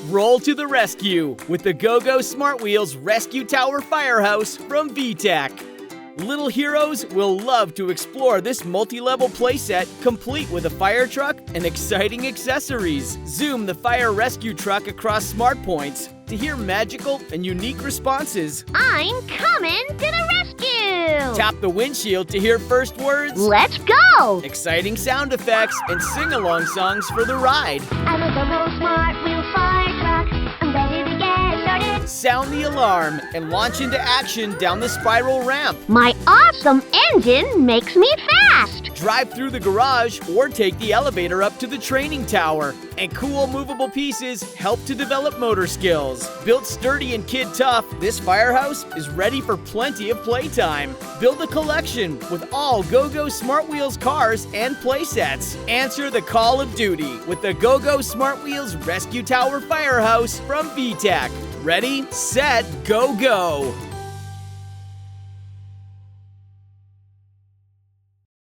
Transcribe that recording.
Roll to the rescue with the GoGo Smart Wheels Rescue Tower Firehouse from VTech. Little heroes will love to explore this multi-level playset, complete with a fire truck and exciting accessories. Zoom the fire rescue truck across smart points to hear magical and unique responses. I'm coming to the rescue! Tap the windshield to hear first words. Let's go! Exciting sound effects and sing-along songs for the ride. I'm a GoGo Smart Wheel fire truck. I'm ready to get started. Sound the alarm and launch into action down the spiral ramp. My awesome engine makes me fast! Drive through the garage or take the elevator up to the training tower. And cool movable pieces help to develop motor skills. Built sturdy and kid tough, this firehouse is ready for plenty of playtime. Build a collection with all GoGo Smart Wheels cars and playsets. Answer the call of duty with the GoGo Smart Wheels Rescue Tower Firehouse from VTech. Ready, set, go, go!